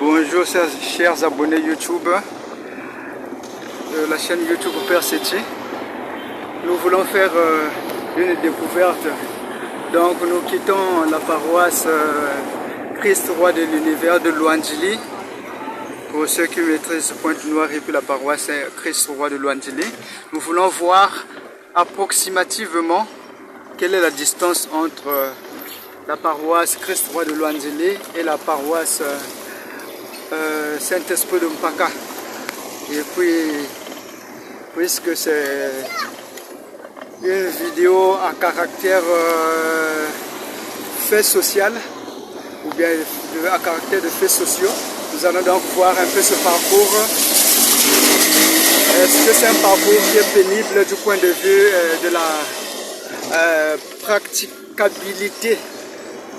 Bonjour chers abonnés YouTube de la chaîne YouTube Père Séti. Nous voulons faire une découverte. Donc nous quittons la paroisse Christ Roi de l'Univers de Luandjili. Pour ceux qui maîtrisent Pointe-Noire et puis la paroisse Christ Roi de Luandjili. Nous voulons voir approximativement quelle est la distance entre la paroisse Christ Roi de Luandjili et la paroisse Saint-Esprit de Mpaka. Et puis, puisque c'est une vidéo à caractère fait social, ou bien à caractère de faits sociaux, nous allons donc voir un peu ce parcours. Est-ce que c'est un parcours qui est pénible du point de vue de la praticabilité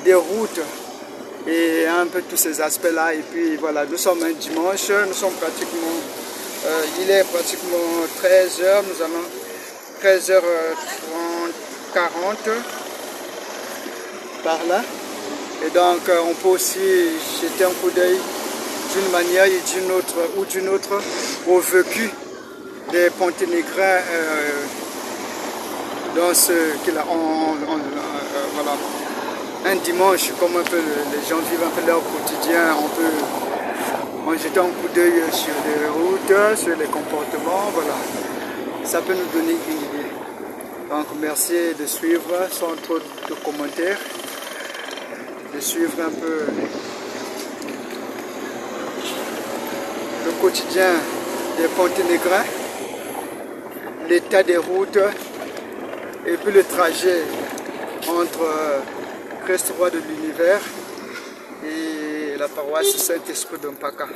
des routes et un peu tous ces aspects-là? Et puis voilà, nous sommes un dimanche, nous sommes pratiquement, il est pratiquement 13h, nous allons 13h30, 40 par là. Et donc on peut aussi jeter un coup d'œil d'une manière et d'une autre au vécu des Ponténégrins dans ce qu'il a voilà, un dimanche, comme un peu les gens vivent un peu leur quotidien. On peut en jeter un coup d'œil sur les routes, sur les comportements, voilà, ça peut nous donner une idée. Donc merci de suivre sans trop de commentaires, de suivre un peu le quotidien des Ponténégrins, l'état des routes et puis le trajet entre Christ Roi de l'Univers et la paroisse Saint-Esprit de Mpaka.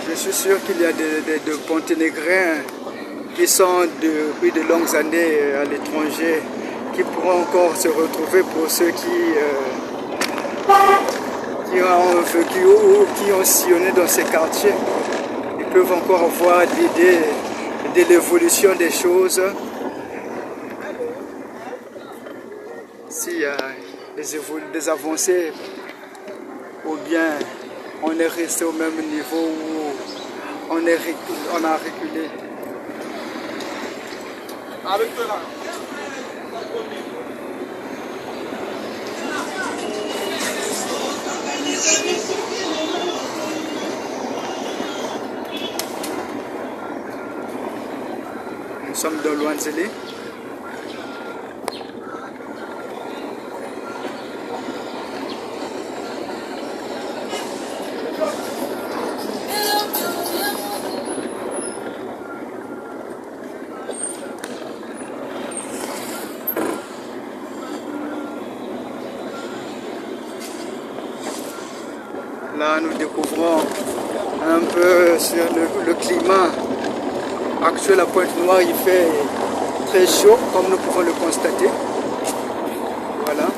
Je suis sûr qu'il y a des Ponténégrins qui sont depuis de longues années à l'étranger, qui pourront encore se retrouver, pour ceux qui ont vécu ou qui ont sillonné dans ces quartiers. Ils peuvent encore avoir l'idée de l'évolution des choses. S'il y a des avancées, ou bien on est resté au même niveau où on a reculé. Nous sommes dans Luandjili. Là, nous découvrons un peu sur le climat actuel à Pointe-Noire. Il fait très chaud, comme nous pouvons le constater. Voilà.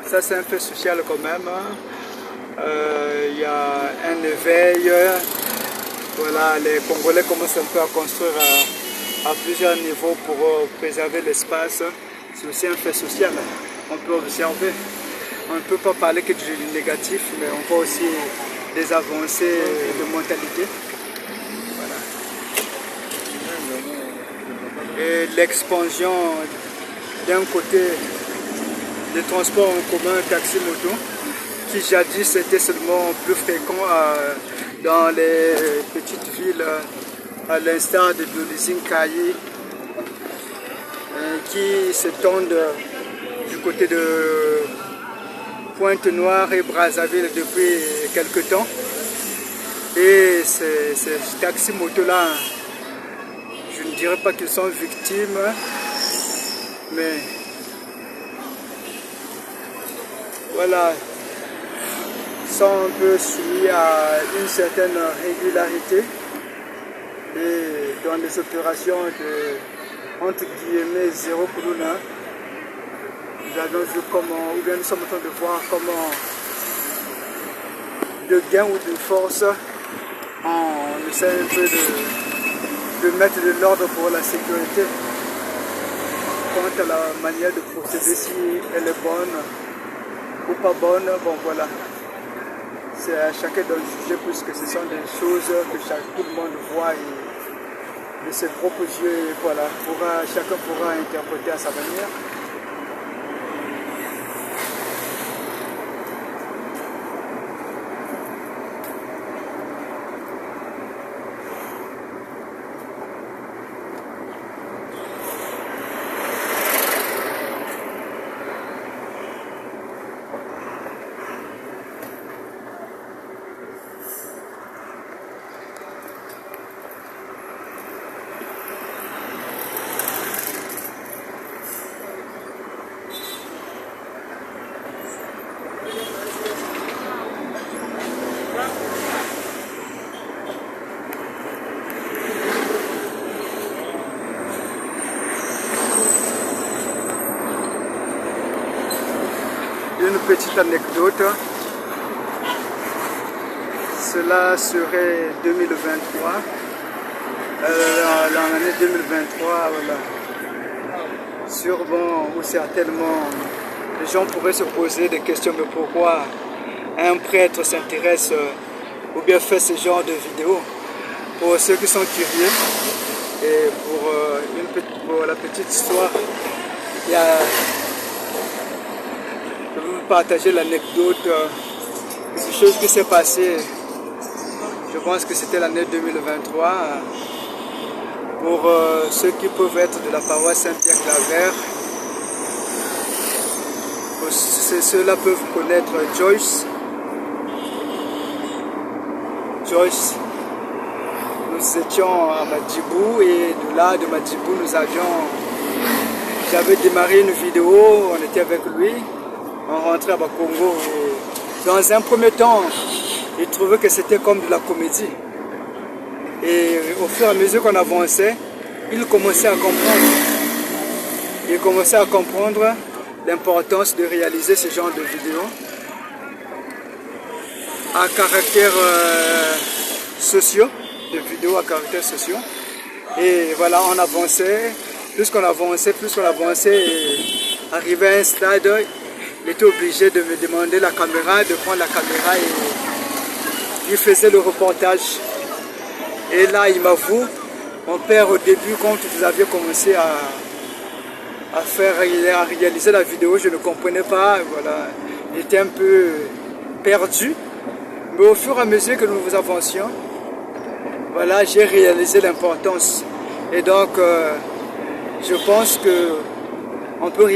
Ça c'est un fait social quand même. Il y a un éveil. Voilà, les Congolais commencent un peu à construire à plusieurs niveaux pour préserver l'espace. C'est aussi un fait social. On peut observer. On ne peut pas parler que du négatif, mais on voit aussi des avancées de mentalité. Voilà. Et l'expansion d'un côté des transports en commun, taxi-moto, qui jadis était seulement plus fréquent dans les petites villes, à l'instar de Dolizinkayi, qui s'étendent du côté de Pointe-Noire et Brazzaville depuis quelque temps. Et ces taxis-motos-là, je ne dirais pas qu'ils sont victimes, mais voilà, sont un peu soumis à une certaine régularité et dans les opérations de, entre guillemets, zéro corona. Nous avons vu comment, ou bien nous sommes en train de voir comment de gain ou de force on essaie un peu de mettre de l'ordre pour la sécurité. Quant à la manière de procéder, si elle est bonne ou pas bonne, bon voilà. C'est à chacun de juger puisque ce sont des choses que tout le monde voit et de ses propres yeux, et voilà, chacun pourra interpréter à sa manière. Une petite anecdote, cela serait 2023, l'année 2023, voilà. Sûrement ou certainement, les gens pourraient se poser des questions, mais pourquoi un prêtre s'intéresse ou bien fait ce genre de vidéos? Pour ceux qui sont curieux et pour la petite histoire, il y a... Je vais vous partager l'anecdote, quelque chose qui s'est passé, je pense que c'était l'année 2023, pour ceux qui peuvent être de la paroisse Saint-Pierre-Claver. Ceux-là peuvent connaître Joyce. Joyce, nous étions à Madjibou et de là, de Madjibou, j'avais démarré une vidéo, on était avec lui. On rentrait à Bakongo et dans un premier temps, il trouvait que c'était comme de la comédie. Et au fur et à mesure qu'on avançait, il commençait à comprendre. Il commençait à comprendre l'importance de réaliser ce genre de vidéos à caractère sociaux, de vidéos à caractère sociaux. Et voilà, on avançait, plus qu'on avançait, et arrivé à un stade, il était obligé de me demander la caméra, de prendre la caméra et il faisait le reportage. Et là, il m'avoue, mon père, au début, quand vous aviez commencé à réaliser la vidéo, je ne comprenais pas, voilà, j'étais un peu perdu. Mais au fur et à mesure que nous avancions, voilà, j'ai réalisé l'importance. Et donc, je pense que on peut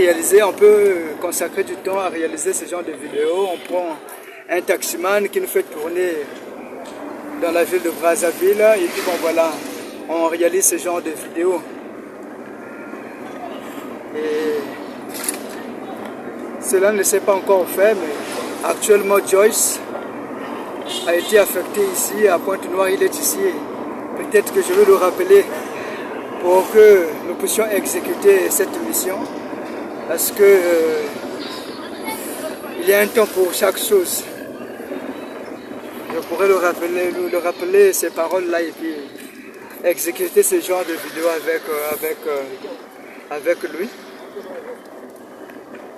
consacrer du temps à réaliser ce genre de vidéos. On prend un taximan qui nous fait tourner dans la ville de Brazzaville et puis bon voilà, on réalise ce genre de vidéos. Et cela ne s'est pas encore fait, mais actuellement Joyce a été affecté ici à Pointe-Noire, il est ici. Peut-être que je vais le rappeler pour que nous puissions exécuter cette mission. Parce que il y a un temps pour chaque chose. Je pourrais le rappeler ces paroles-là et puis exécuter ce genre de vidéo avec lui.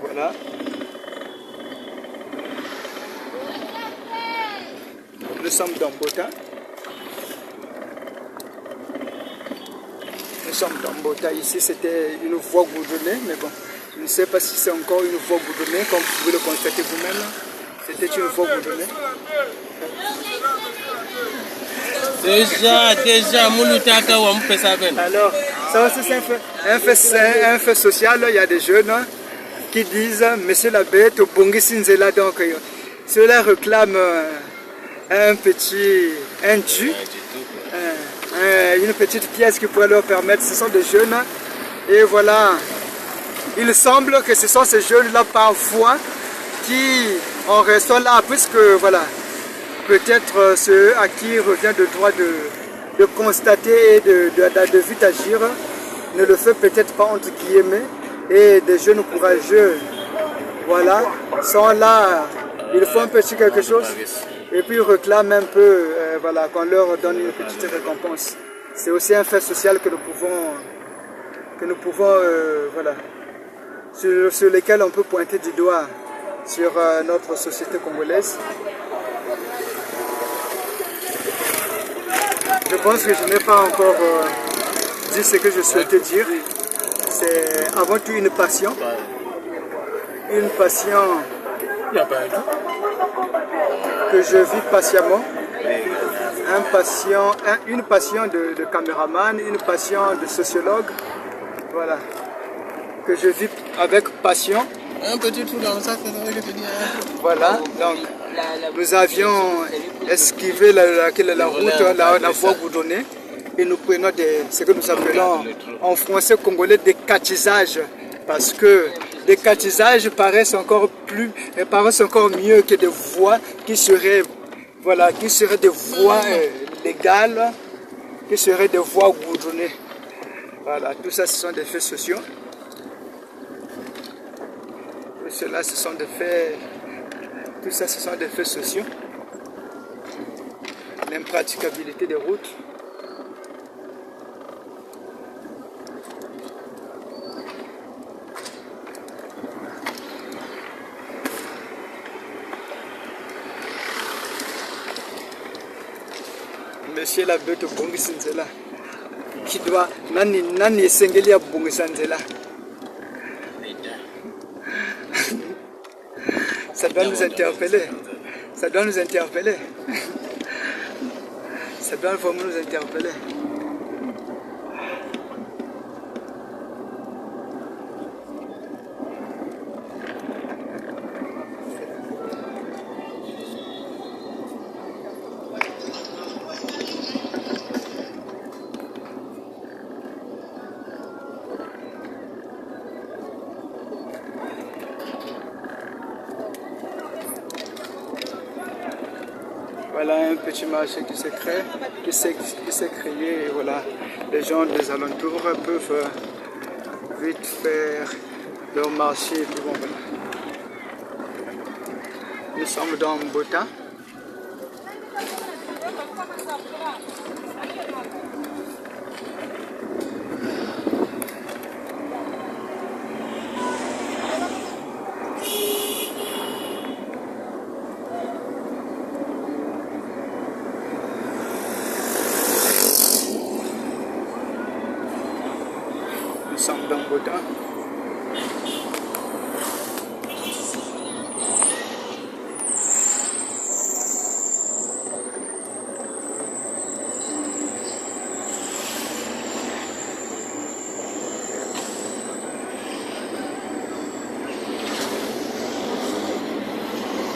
Voilà. Nous sommes dans Bota. Nous sommes dans Bota. Ici, c'était une voie goudronnée, mais bon, je ne sais pas si c'est encore une voie goudronnée, comme vous pouvez le constater vous-même. C'était une voie goudronnée. Déjà, Moulutaka ou Mpessaben. Alors, ça aussi c'est un fait social. Il y a des jeunes qui disent, Monsieur l'abbé, tu bongi sinzela, donc cela réclame un dû, une petite pièce qui pourrait leur permettre. Ce sont des jeunes et voilà, il semble que ce sont ces jeunes-là parfois qui en restant là, puisque voilà, peut-être ceux à qui revient le droit de constater et de vite agir ne le fait peut-être pas entre guillemets, et des jeunes courageux, voilà, sont là, ils font un petit quelque chose et puis ils réclament un peu, voilà, qu'on leur donne une petite récompense. C'est aussi un fait social que nous pouvons voilà, sur lesquels on peut pointer du doigt sur notre société congolaise. Je pense que je n'ai pas encore dit ce que je souhaitais dire. C'est avant tout une passion. Une passion que je vis patiemment. Une passion de caméraman, une passion de sociologue. Voilà. Que je vis avec passion. Un petit trou dans le sac, c'est vrai que tu dis. Voilà, donc nous avions esquivé la route, la voie goudronnée, et nous prenons ce que nous appelons en français congolais des catisages, parce que des catisages paraissent encore mieux que des voies qui seraient, voilà, qui seraient des voies légales, qui seraient des voies goudronnées. Voilà, tout ça, ce sont des faits sociaux. Tout ça, ce sont des faits sociaux. L'impraticabilité des routes. Monsieur l'abbé de Bongisinzela, qui doit nani sengelia Bongisanzela. Ça doit nous interpeller. Ça doit nous interpeller. Ça doit vraiment nous interpeller. Voilà un petit marché qui s'est créé, et voilà, les gens des alentours peuvent vite faire leur marché. Et puis bon, voilà. Nous sommes dans Bota. Nous sommes dans Bota.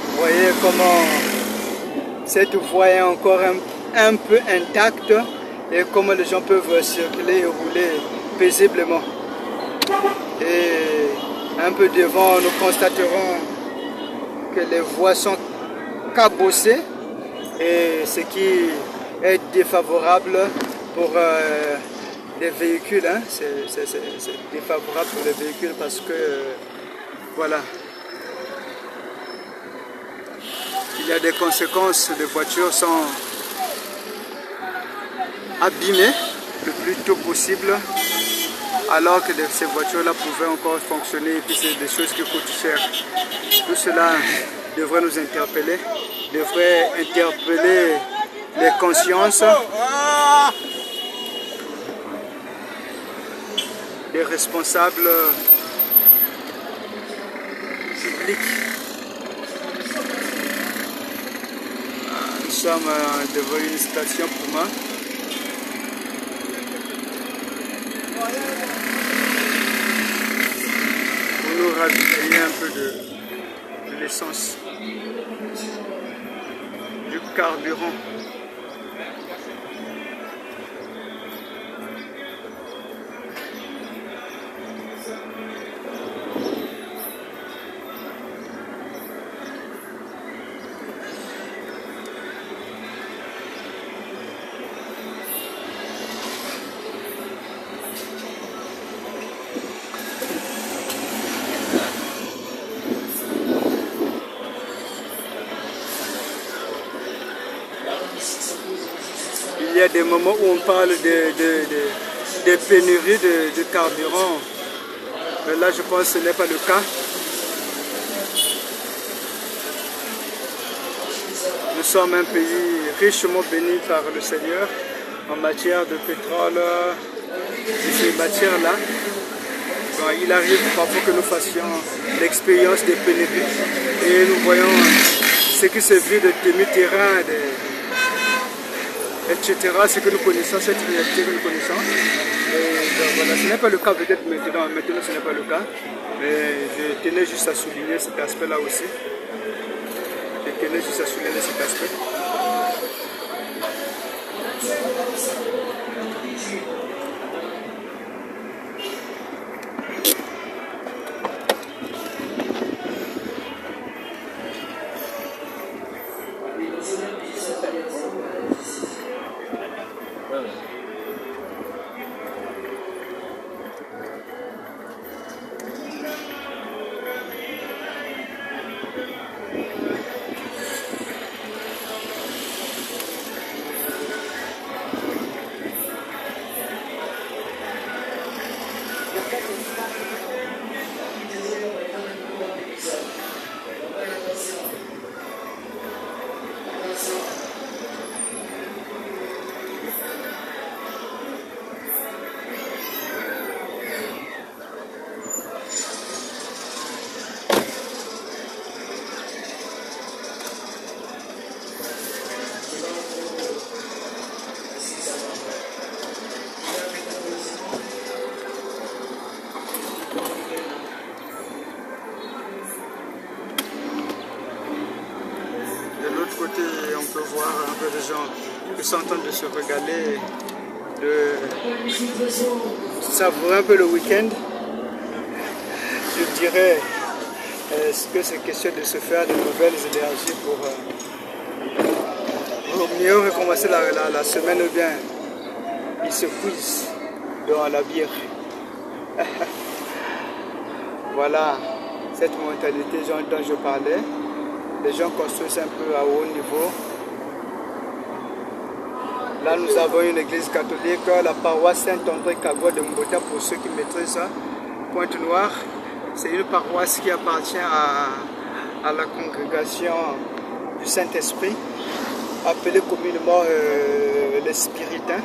Vous voyez comment cette voie est encore un peu intacte et comment les gens peuvent circuler et rouler paisiblement. Et un peu devant, nous constaterons que les voies sont cabossées, et ce qui est défavorable pour les véhicules. Hein. C'est défavorable pour les véhicules parce que voilà, il y a des conséquences, les voitures sont abîmées le plus tôt possible, alors que ces voitures-là pouvaient encore fonctionner, et puis c'est des choses qui coûtent cher. Tout cela devrait nous interpeller, devrait interpeller les consciences des responsables publics. Nous sommes devant une station Puma. Pour nous ravitailler un peu de l'essence, du carburant. Il y a des moments où on parle de pénurie de carburant, mais là je pense que ce n'est pas le cas. Nous sommes un pays richement béni par le Seigneur en matière de pétrole et ces matières-là. Bon, il arrive parfois que nous fassions l'expérience des pénuries et nous voyons ce qui se vit de demi-terrain, etc. Ce que nous connaissons, cette réalité que nous connaissons. Et donc, voilà, ce n'est pas le cas peut-être maintenant, ce n'est pas le cas. Mais je tenais juste à souligner cet aspect-là aussi. Je tenais juste à souligner cet aspect. Côté, on peut voir un peu de gens qui sont en train de se régaler, de savourer un peu le week-end. Je dirais, est-ce que c'est question de se faire de nouvelles énergies pour mieux recommencer la semaine, ou bien ils se cuisent dans la bière. Voilà cette mentalité dont je parlais. Les gens construisent un peu à haut niveau. Là, nous avons une église catholique, la paroisse Saint-André-Kagwa de Mbota, pour ceux qui maîtrisent ça. Pointe-Noire, c'est une paroisse qui appartient à la congrégation du Saint-Esprit, appelée communément les Spiritains.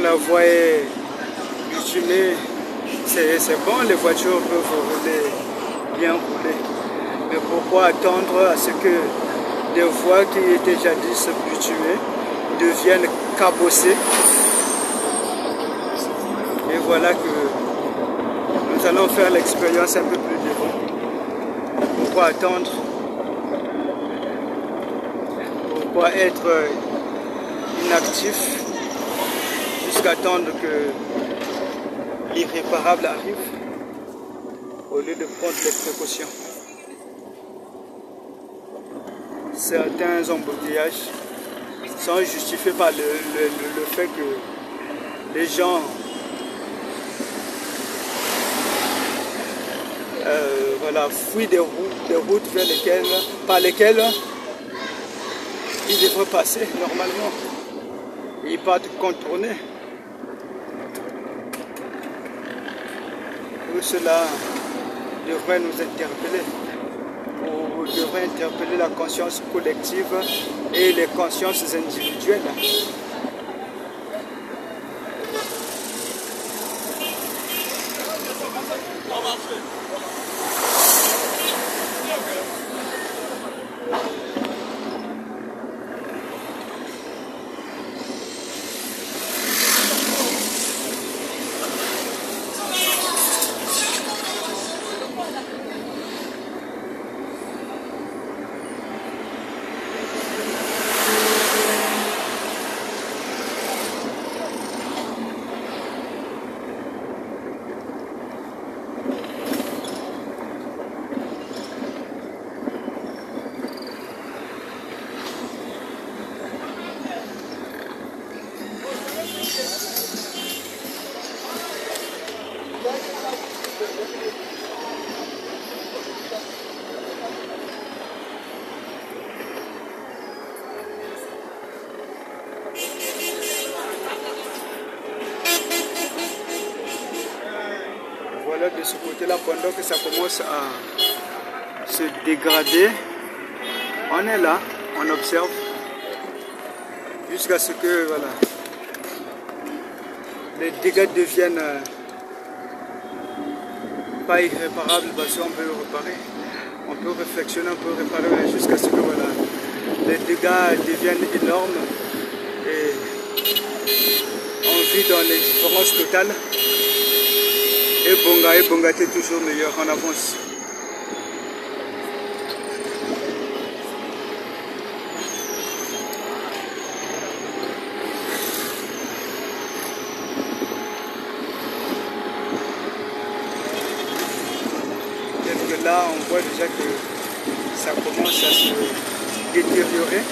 la voie est bitumée, c'est bon, les voitures peuvent rouler, bien rouler. Mais pourquoi attendre à ce que des voies qui étaient jadis bitumées deviennent cabossées? Et voilà que nous allons faire l'expérience un peu plus devant. Pourquoi attendre? Pourquoi être inactif jusqu'à attendre que l'irréparable arrive au lieu de prendre des précautions? Certains embouteillages sont justifiés par le fait que les gens voilà, fuient des routes vers par lesquelles ils devraient passer normalement. Ils partent contourner. Tout cela devrait nous interpeller, ou devrait interpeller la conscience collective et les consciences individuelles. Voilà, de ce côté-là, pendant que ça commence à se dégrader, on est là, on observe, jusqu'à ce que voilà, les dégâts deviennent pas irréparables, parce qu'on peut réparer, on peut réflexionner, on peut réparer, jusqu'à ce que voilà, les dégâts deviennent énormes et on vit dans l'indifférence totale. Et Bonga, t'es toujours meilleur, on avance. Peut-être que là, on voit déjà que ça commence à se détériorer.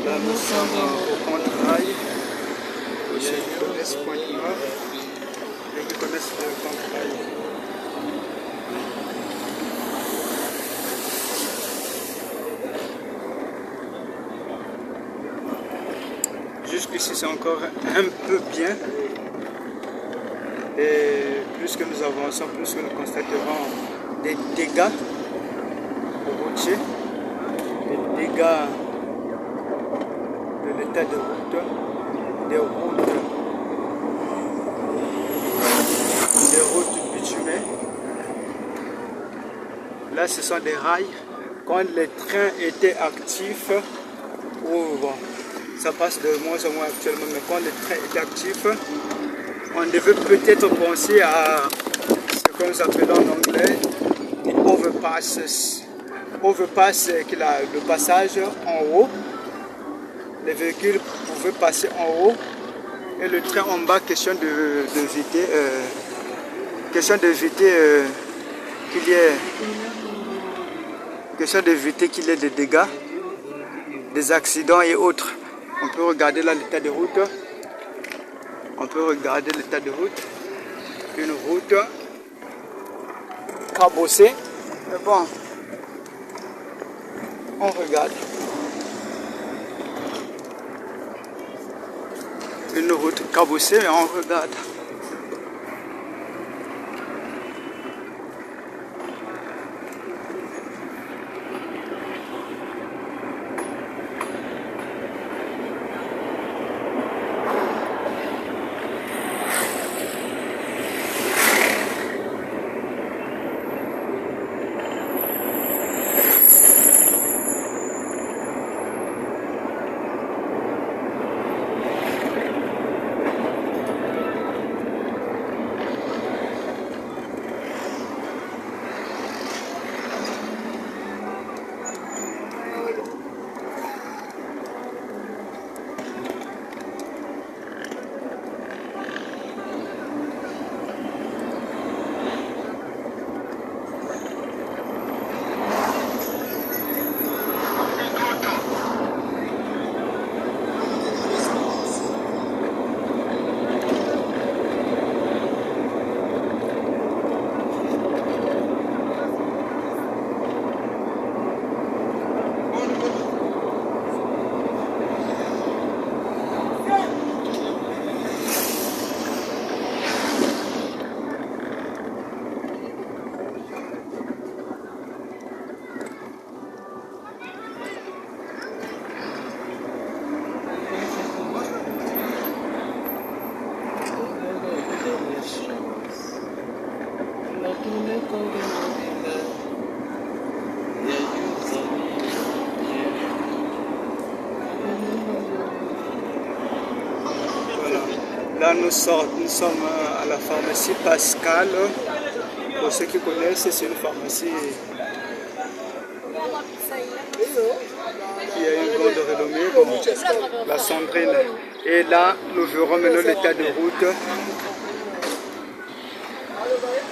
Là, nous sommes au Contre-Rail. Pour ceux qui connaissent Pointe-Noire et qui connaissent le Contre-Rail. Jusqu'ici, c'est encore un peu bien. Et plus que nous avançons, plus que nous constaterons des dégâts routiers, des dégâts de l'état de route, des routes bitumées. Là, ce sont des rails. Quand les trains étaient actifs, bon, ça passe de moins en moins actuellement, mais quand les trains étaient actifs, on devait peut-être penser à ce que nous appelons en anglais les overpasses. Overpass, c'est le passage en haut. Les véhicules pouvaient passer en haut et le train en bas, question d'éviter qu'il y ait des dégâts, des accidents et autres. On peut regarder là l'état de route. On peut regarder l'état de route. Une route cabossée. Mais bon, on regarde. Une route cabossée, mais on regarde. Là, nous sommes à la pharmacie Pascal. Pour ceux qui connaissent, c'est une pharmacie qui a une grande renommée, bon, la Sandrine. Et là, nous verrons maintenant l'état de route.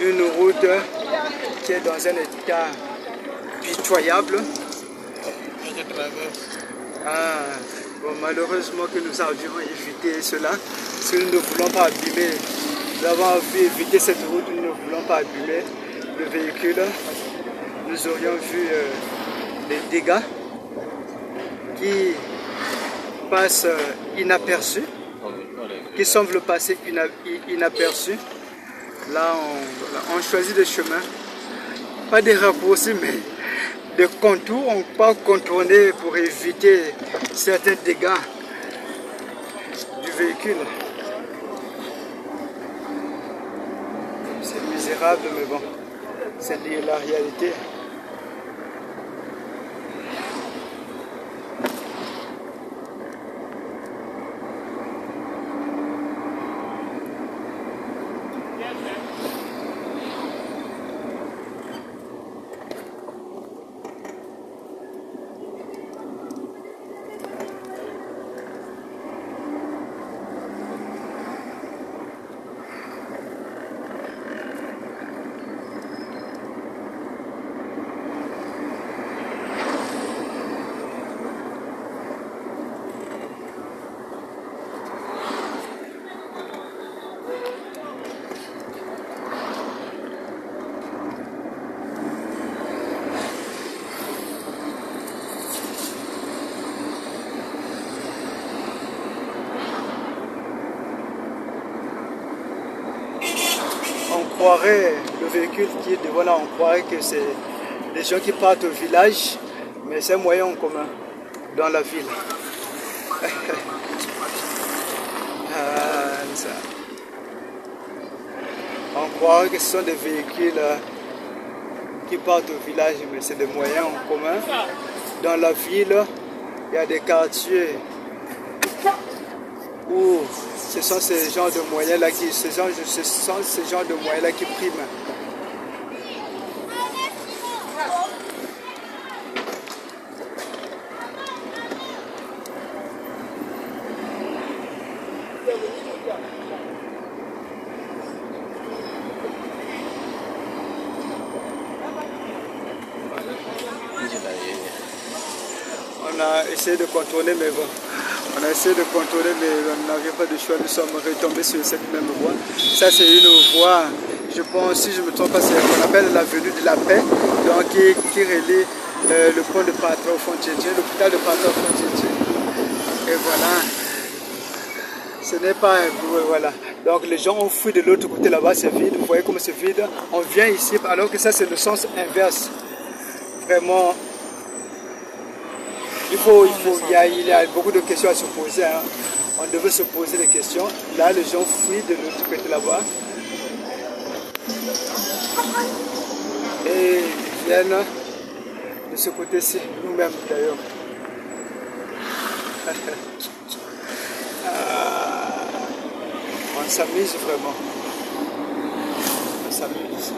Une route qui est dans un état pitoyable. Bon, malheureusement que nous avions évité cela. Si nous ne voulons pas abîmer, nous avons vu éviter cette route, nous ne voulons pas abîmer le véhicule. Nous aurions vu les dégâts qui passent inaperçus, qui semblent passer inaperçus. Là, on choisit des chemins, pas des raccourcis, mais des contours. On peut contourner pour éviter certains dégâts du véhicule. C'est misérable, mais bon, c'est la réalité. croirait, le véhicule qui est devant là, on croirait que c'est des gens qui partent au village, mais c'est un moyen en commun dans la ville. Ah, ça. On croirait que ce sont des véhicules qui partent au village, mais c'est des moyens en commun. Dans la ville, il y a des quartiers où ce sont ces genres de moyens là qui, qui priment. On a essayé de contourner, mais bon, on a essayé de contourner, mais on n'avait pas de choix. Nous sommes retombés sur cette même voie. Ça, c'est une voie, je pense, si je ne me trompe pas, c'est ce qu'on appelle l'avenue de la Paix, donc qui relie le pont de Patra au Font-Tchétché, l'hôpital de Patra au Font-Tchétché. Et voilà, ce n'est pas un bruit, voilà. Donc les gens ont fui de l'autre côté là-bas, c'est vide. Vous voyez comme c'est vide. On vient ici, alors que ça, c'est le sens inverse. Vraiment. Il y a beaucoup de questions à se poser. Hein. On devait se poser des questions. Là, les gens fuient de l'autre côté là-bas. Et ils viennent de ce côté-ci, nous-mêmes d'ailleurs. On s'amuse vraiment. On s'amuse.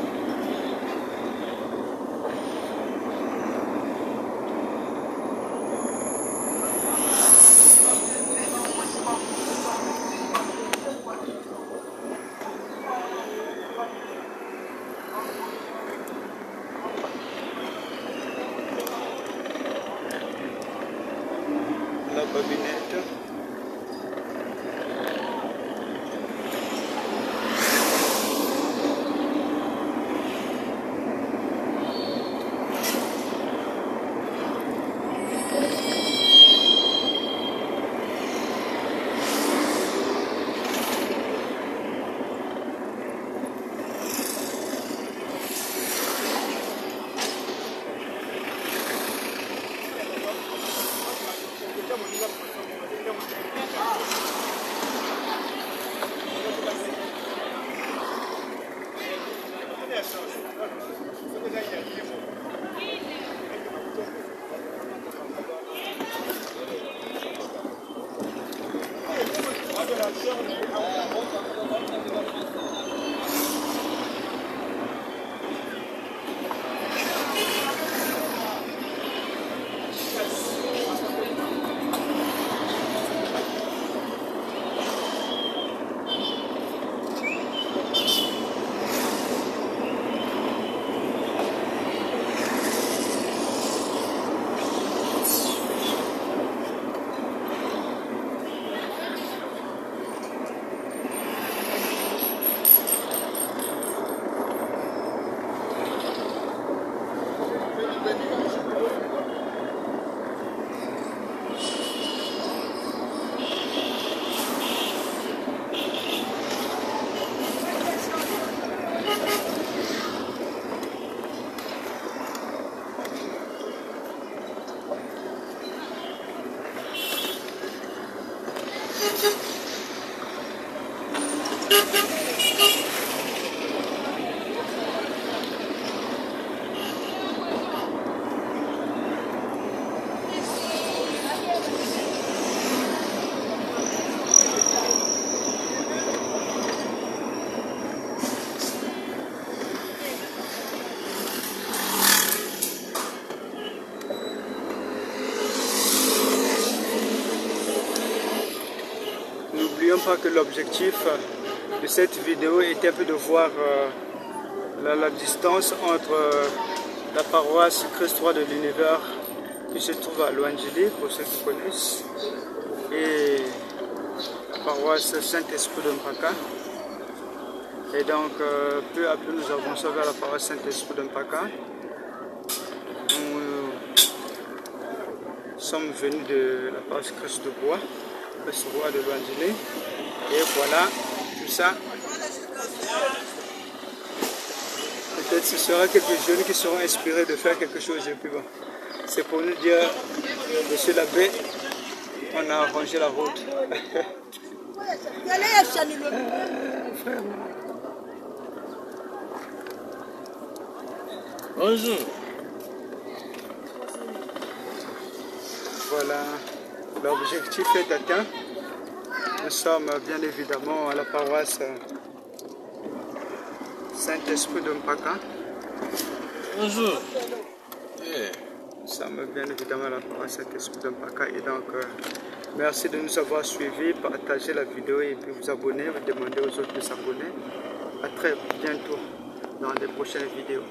La bobinette. N'oublions pas que l'objectif de cette vidéo était un peu de voir la distance entre la paroisse Christ-Roi de l'Univers qui se trouve à Luangili, pour ceux qui connaissent, et la paroisse Saint-Esprit de Mpaka. Et donc, peu à peu, nous avançons vers la paroisse Saint-Esprit de Mpaka. Nous sommes venus de la paroisse Christ de Bois, Christ-Roi de Luangili. Et voilà, tout ça. Peut-être ce sera quelques jeunes qui seront inspirés de faire quelque chose. Et puis bon, c'est pour nous dire, monsieur l'abbé, on a arrangé la route. Bonjour. Voilà, l'objectif est atteint. Nous sommes bien évidemment à la paroisse Saint-Esprit de Mpaka. Bonjour. Nous sommes bien évidemment à la paroisse Saint-Esprit de Mpaka. Et donc, merci de nous avoir suivis, partagez la vidéo et puis vous abonner, vous demandez aux autres de s'abonner. À très bientôt dans les prochaines vidéos.